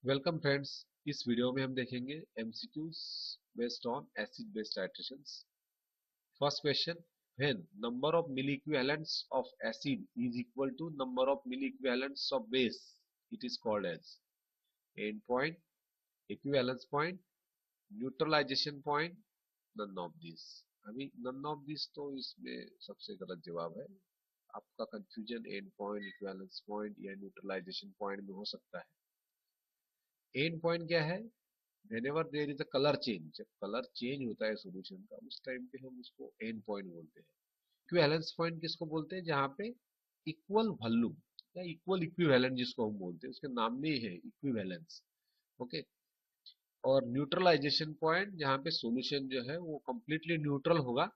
Welcome friends. इस video में हम देखेंगे MCQs based on acid base titrations. First question, when number of milli equivalents of acid is equal to number of milli equivalents of base it is called as end point, equivalence point, neutralization point, none of this. अभी none of this तो इसमें सबसे गलत जवाब है। आपका confusion end point, equivalence point या neutralization point में हो सकता है। एंड पॉइंट क्या है? whenever there is a color change, जब कलर चेंज होता है सॉल्यूशन का उस टाइम पे हम उसको एंड पॉइंट बोलते हैं। इक्विवेलेंस पॉइंट किसको बोलते हैं? जहाँ पे इक्वल वॉल्यूम या इक्वल इक्विवेलेंट जिसको हम बोलते हैं, उसके नाम में ही है इक्विवेलेंस। ओके। और न्यूट्रलाइजेशन पॉइंट जहाँ पे सॉल्यूशन जो है वो कंप्लीटली न्यूट्रल होगा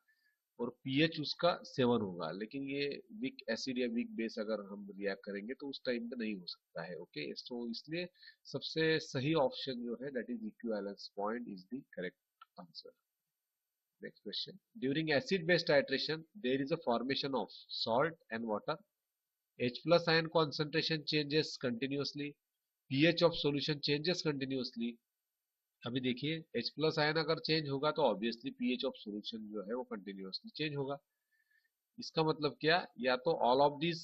और पीएच उसका 7 होगा, लेकिन ये वीक एसिड या वीक बेस अगर हम रिएक्ट करेंगे तो उस टाइम पे नहीं हो सकता है। ओके, तो इसलिए सबसे सही ऑप्शन जो है that is equivalence point is the correct answer. Next question, during acid base titration there is a formation of salt and water, H plus ion concentration changes continuously, pH of solution changes continuously। अभी देखिए H plus ion अगर change होगा तो obviously pH of solution जो है वो continuously change होगा। इसका मतलब क्या? या तो all of this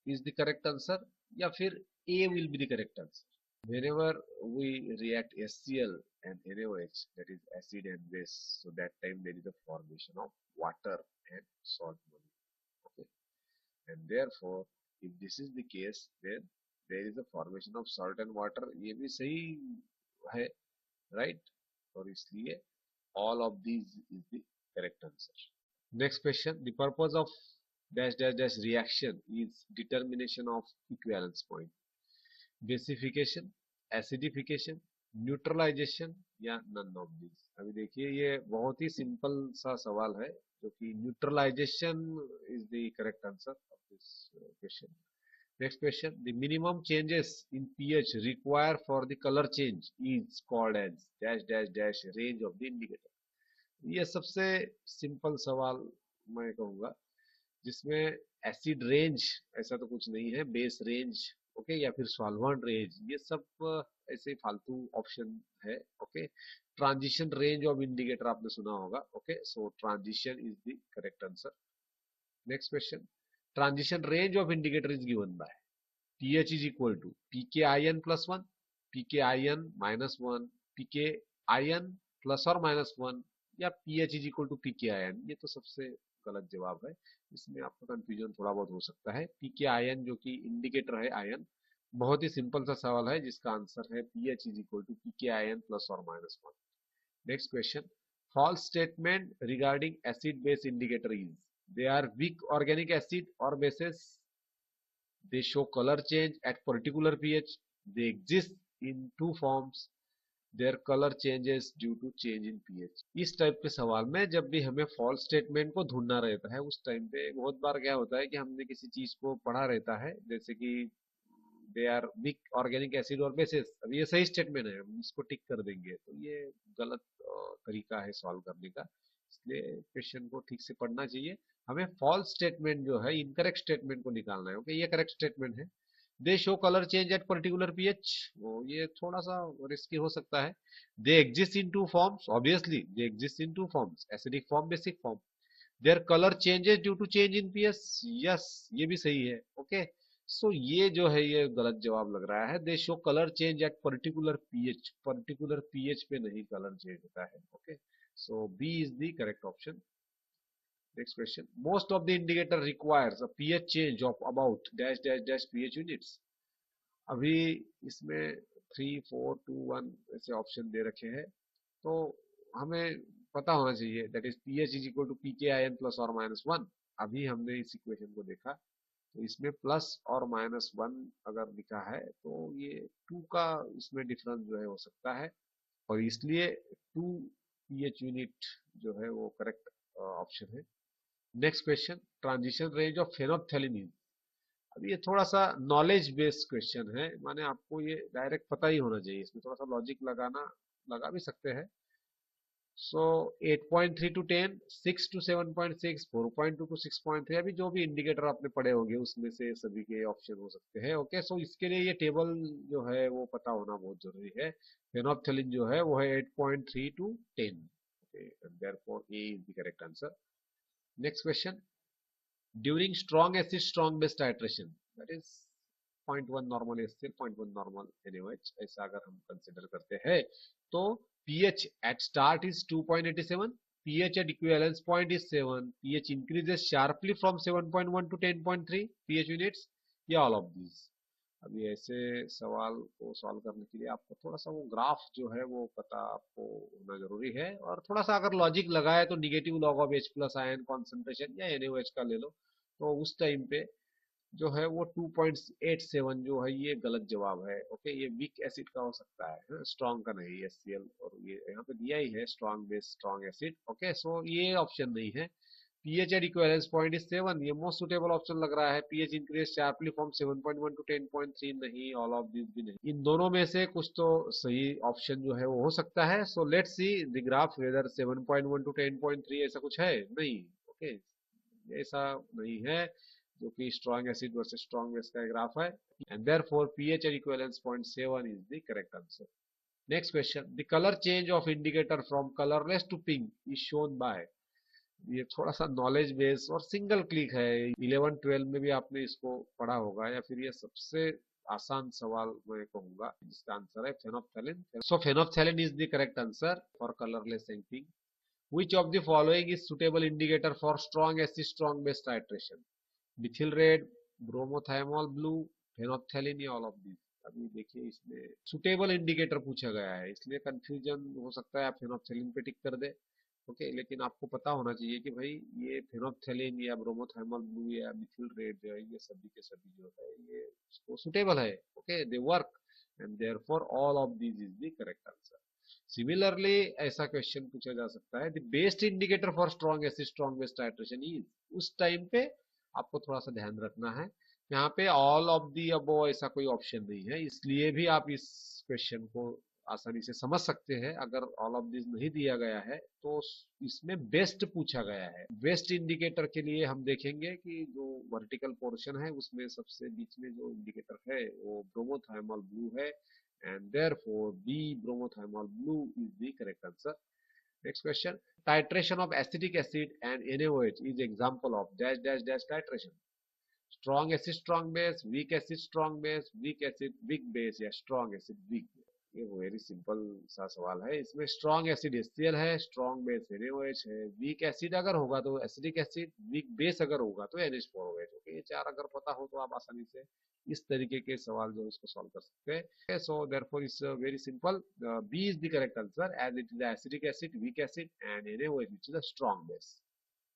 is the correct answer या फिर A will be the correct answer. whenever we react HCl and NaOH, that is acid and base, so that time there is a formation of water and salt molecule. Okay, and therefore if this is the case then there is a formation of salt and water, ये भी सही है, right? और इसलिए all of these is the correct answer. Next question, the purpose of dash dash dash reaction is determination of equivalence point, basification, acidification, neutralisation या none of this. अभी देखिए ये बहुत ही सिंपल सा सवाल है जो कि neutralization is the correct answer of this question. Next question, the minimum changes in pH require for the colour change is called as dash dash dash range of the indicator. ये सबसे simple सवाल मैं कहूंगा, जिसमें acid range ऐसा तो कुछ नहीं है, बेस रेंज ओके या फिर सॉल्वेंट रेंज, ये सब ऐसे फालतू ऑप्शन है। Okay, transition range of indicator आपने सुना होगा। Okay, so transition is the correct answer. Next question, transition range of indicator is given by pH is equal to pKin plus 1, pKin minus 1, pKin plus or minus 1 या pH is equal to pKin। ये तो सबसे गलत जवाब है, इसमें आपका confusion थोड़ा बहुत हो सकता है। pKin जो कि इंडिकेटर है आयन, बहुत ही सिंपल सा सवाल है जिसका आंसर है pH is equal to pKin plus or minus 1। Next question, false statement regarding acid base indicator is they are weak organic acid or bases, they show color change at particular pH, they exist in two forms, their color changes due to change in pH। इस type के सवाल में जब भी हमें false statement को ढूंढना रहता है उस टाइम पे बहुत बार क्या होता है कि हमने किसी चीज को पढ़ा रहता है, जैसे कि they are weak organic acid और बेसिस, अब ये सही स्टेटमेंट है हम इसको टिक कर देंगे, तो ये गलत तरीका है सॉल्व करने का। इसलिए क्वेश्चन को ठीक से पढ़ना चाहिए। हमें फॉल्स स्टेटमेंट जो है, इनकरेक्ट स्टेटमेंट को निकालना है। ओके, ये करेक्ट स्टेटमेंट है। They show colour change at particular pH, वो ये थोड़ा सा रिस्की हो सकता है। They exist in two forms, obviously they exist in two forms, acidic form, basic form. Their colour changes due to change in pH, yes ये भी सही है। ओके, सो ये जो है ये गलत जवाब लग रहा है। They show colour change at particular pH पे नहीं कलर चेंज होता है। Okay, so B is the correct option. Next question, most of the indicator requires a pH change of about dash dash dash pH units. अभी इसमें 3 4 2 1 ऐसे option दे रखे हैं, तो हमें पता होना चाहिए that is pH is equal to pKin plus और माइनस 1। अभी हमने इस इक्वेशन को देखा तो इसमें प्लस और माइनस 1 अगर लिखा है तो ये 2 का इसमें डिफरेंस जो है हो सकता है, और इसलिए 2 pH यूनिट जो है वो करेक्ट ऑप्शन है। Next question, transition range of phenolphthalein. अब ये थोड़ा सा नॉलेज बेस्ड क्वेश्चन है, माने आपको ये डायरेक्ट पता ही होना चाहिए, इसमें थोड़ा सा लॉजिक लगाना लगा भी सकते हैं। सो 8.3 to 10, 6 to 7.6, 4.2 to 6.3, अभी जो भी इंडिकेटर आपने पढ़े होंगे उसमें से सभी के ऑप्शन हो सकते हैं। ओके, सो इसके लिए ये टेबल जो है वो पता होना बहुत जरूरी है। फेनोप्थेलिन जो है वो है 8.3 to 10। Okay, and therefore A is the correct answer. Next question, during strong acid strong base titration, that is 0.1 normal HCl, 0.1 normal NaOH, ऐसा अगर हम कंसिडर करते हैं तो pH at start is 2.87, pH at equivalence point is 7, pH increases sharply from 7.1 to 10.3 pH units, या all of these। अभी ऐसे सवाल को सॉल्व करने के लिए आपको थोड़ा सा वो ग्राफ जो है वो पता आपको होना जरूरी है, और थोड़ा सा अगर लॉजिक लगाए तो negative log of H plus ion concentration या NaOH का ले लो, तो उस टाइम पे जो है वो 2.87 जो है ये गलत जवाब है। ओके, ये वीक एसिड का हो सकता है, स्ट्रॉन्ग का नहीं। HCl, और ये यहाँ पे दिया ही है strong base strong acid. Okay, so ये ऑप्शन नहीं है। pH at equivalence point is 7, ये मोस्ट सुटेबल ऑप्शन लग रहा है। pH increase sharply from 7.1 to 10.3 नहीं, ऑल ऑफ दिस भी नहीं। इन दोनों में से कुछ तो सही ऑप्शन जो है वो हो सकता है। So let's see the graph whether 7.1 to 10.3 ऐसा कुछ है नहीं। ओके, ऐसा नहीं है, जो कि strong acid versus strong base का ग्राफ है, and therefore pH at equivalence point 7 is the correct answer। Next question, the colour change of indicator from colourless to pink is shown by, ये थोड़ा सा नॉलेज बेस और single click है। 11-12 में भी आपने इसको पढ़ा होगा, या फिर ये सबसे आसान सवाल मैं कहूंगा जिसका आंसर है phenolphthalein. So phenolphthalein is the correct answer for colourless ending. Which of the following is suitable indicator for strong acid strong base titration? Methyl red, bromothymol blue, phenolphthalein, या ऑल ऑफ दिस। अभी देखिए इसमें suitable indicator पूछा गया है, इसलिए confusion हो सकता है। आप फेनोप्थेलिन पे टिक कर दे। ओके, लेकिन आपको पता होना चाहिए कि भाई ये फेनोप्थेलिन या ब्रोमोथाइमोल ब्लू या मिथिल रेड जो है ये सभी के सभी जो है ये सुटेबल है। Okay, they work, and therefore all of this is the correct answer. Similarly ऐसा क्वेश्चन पूछा जा सकता है, the best indicator for strong acid strong base titration is, उस टाइम पे आपको थोड़ा सा ध्यान रखना है। यहाँ पे ऑल ऑफ दी अबव ऐसा कोई ऑप्शन नहीं है, इसलिए भी आप इस क्वेश्चन को आसानी से समझ सकते हैं। अगर ऑल ऑफ दिस नहीं दिया गया है तो इसमें बेस्ट पूछा गया है। बेस्ट इंडिकेटर के लिए हम देखेंगे कि जो वर्टिकल पोर्शन है उसमें सबसे बीच में जो इंडिकेटर है वो ब्रोमोथाइमोल ब्लू है, and therefore B bromothymol blue is the correct answer। Next question, titration of acetic acid and NaOH is example of dash dash dash titration। strong acid strong base, weak acid strong base, weak acid weak base, या strong acid weak base। ये very simple सा सवाल है। इसमें strong acid HCl है, strong base NaOH है, weak acid अगर होगा तो एसिडिक एसिड, वीक बेस अगर होगा तो NH4OH। ओके, ये चार अगर पता हो तो आप आसानी से इस तरीके के सवाल जो इसको सॉल्व कर सकते हैं। So therefore it's very simple, B is the correct answer as it is acidic acid, weak acid and NaOH which is a strong base।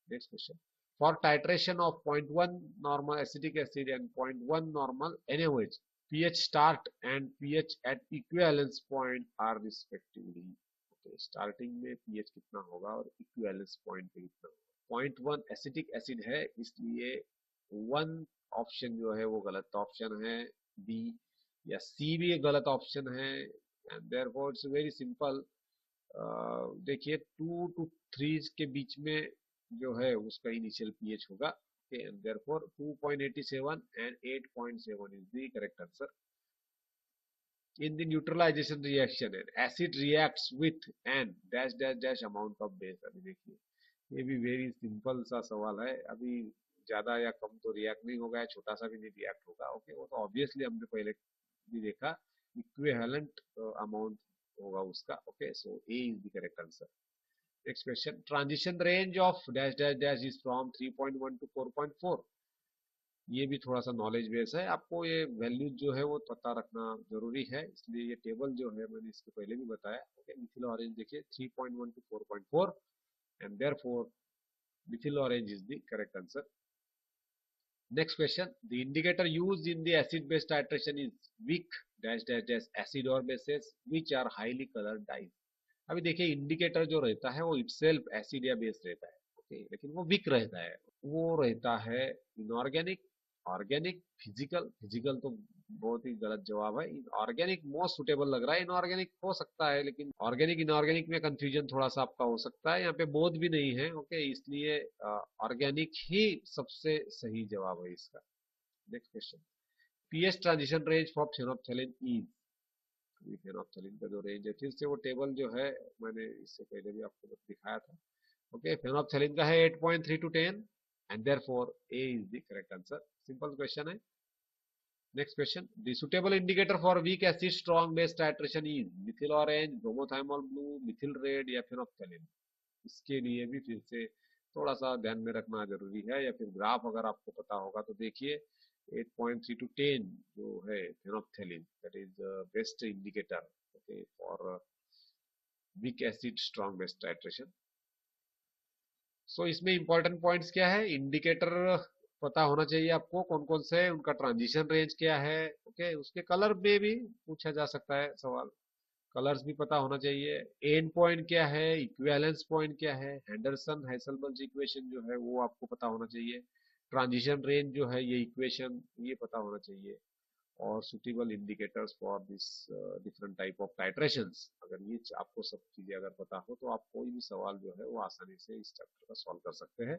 Next question, for titration of 0.1 normal acetic acid and 0.1 normal NaOH, pH start and pH at equivalence point are respectively। okay, starting में pH कितना होगा और equivalence point पे कितना होगा। 0.1 acetic acid है, इसलिए 1 option जो है वो गलत ऑप्शन है, बी या सी भी गलत ऑप्शन है, and therefore it's very simple. देखिए 2 to 3 के बीच में जो है उसका इनिशियल pH होगा। okay, and therefore 2.87 and 8.7 is the correct answer। in the neutralization reaction acid reacts with an dash dash dash amount of base। अभी देखिए ये भी वेरी सिंपल सा सवाल है, अभी ज्यादा या कम तो रिएक्ट नहीं होगा, छोटा सा भी नहीं रिएक्ट होगा। ओके, वो तो ऑब्वियसली हमने पहले भी देखा, इक्विवेलेंट अमाउंट होगा उसका। Okay, so A is the correct answer. Next question, transition range of dash dash dash is from 3.1 to 4.4। ये भी थोड़ा सा नॉलेज बेस है, आपको ये वैल्यू जो है वो पता रखना जरूरी है, इसलिए ये टेबल जो है मैंने इसके पहले भी बताया। ओके, मिथिल ऑरेंज देखिए 3.1 to 4.4, and therefore methyl orange is the correct answer. Next question, the indicator used in the acid base titration is weak dash dash dash acid और bases which are highly coloured dyes. अभी देखिए indicator जो रहता है वो itself acid या base रहता है। ओके, लेकिन वो वीक रहता है, वो रहता है इनऑर्गेनिक, ऑर्गेनिक, फिजिकल। फिजिकल तो बहुत ही गलत जवाब है। ऑर्गेनिक मोस्ट सुटेबल लग रहा है, इनऑर्गेनिक हो सकता है, लेकिन ऑर्गेनिक इनऑर्गेनिक में कंफ्यूजन थोड़ा सा आपका हो सकता है। यहाँ पे बोध भी नहीं है, ओके, इसलिए ऑर्गेनिक ही सबसे सही जवाब है इसका। Next question, pH transition range for phenolphthalein is. Phenolphthalein का जो रेंज है, फिर से वो टेबल जो है मैंने इससे पहले भी आपको दिखाया था। ओके, फेनोप्थेलिन का है 8.3 to 10 and therefore A is the correct answer. Simple question है। Next question, the suitable indicator for weak acid strong base titration is methyl orange, bromothymol blue, methyl red या फेनोप्थेलिन। इसके लिए भी फिर से थोड़ा सा ध्यान में रखना जरूरी है, या फिर ग्राफ अगर आपको पता होगा तो देखिए। 8.3 to 10 जो है phenolphthalein, that is best indicator, okay, for weak acid strong base titration. So इसमें इंपॉर्टेंट पॉइंट्स क्या है, इंडिकेटर पता होना चाहिए आपको कौन कौन से है, उनका ट्रांजिशन रेंज क्या है, ओके, उसके कलर में भी पूछा जा सकता है सवाल, कलर्स भी पता होना चाहिए। एंड पॉइंट क्या है, इक्विवेलेंस पॉइंट क्या है, हेंडरसन हैसेलबर्ग इक्वेशन जो है वो आपको पता होना चाहिए। ट्रांजिशन रेंज जो है ये इक्वेशन ये पता होना चाहिए। और suitable indicators for this different type of titrations, अगर ये आपको सब चीजें अगर पता हो तो आप कोई भी सवाल जो है वो आसानी से इस चैप्टर का सॉल्व कर सकते हैं।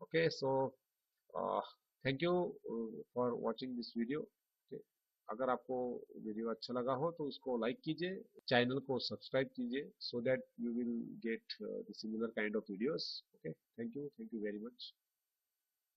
Okay, so thank you for watching this video. अगर आपको वीडियो अच्छा लगा हो तो उसको लाइक कीजिए, चैनल को सब्सक्राइब कीजिए, so that you will get the similar kind of videos. Okay, thank you very much.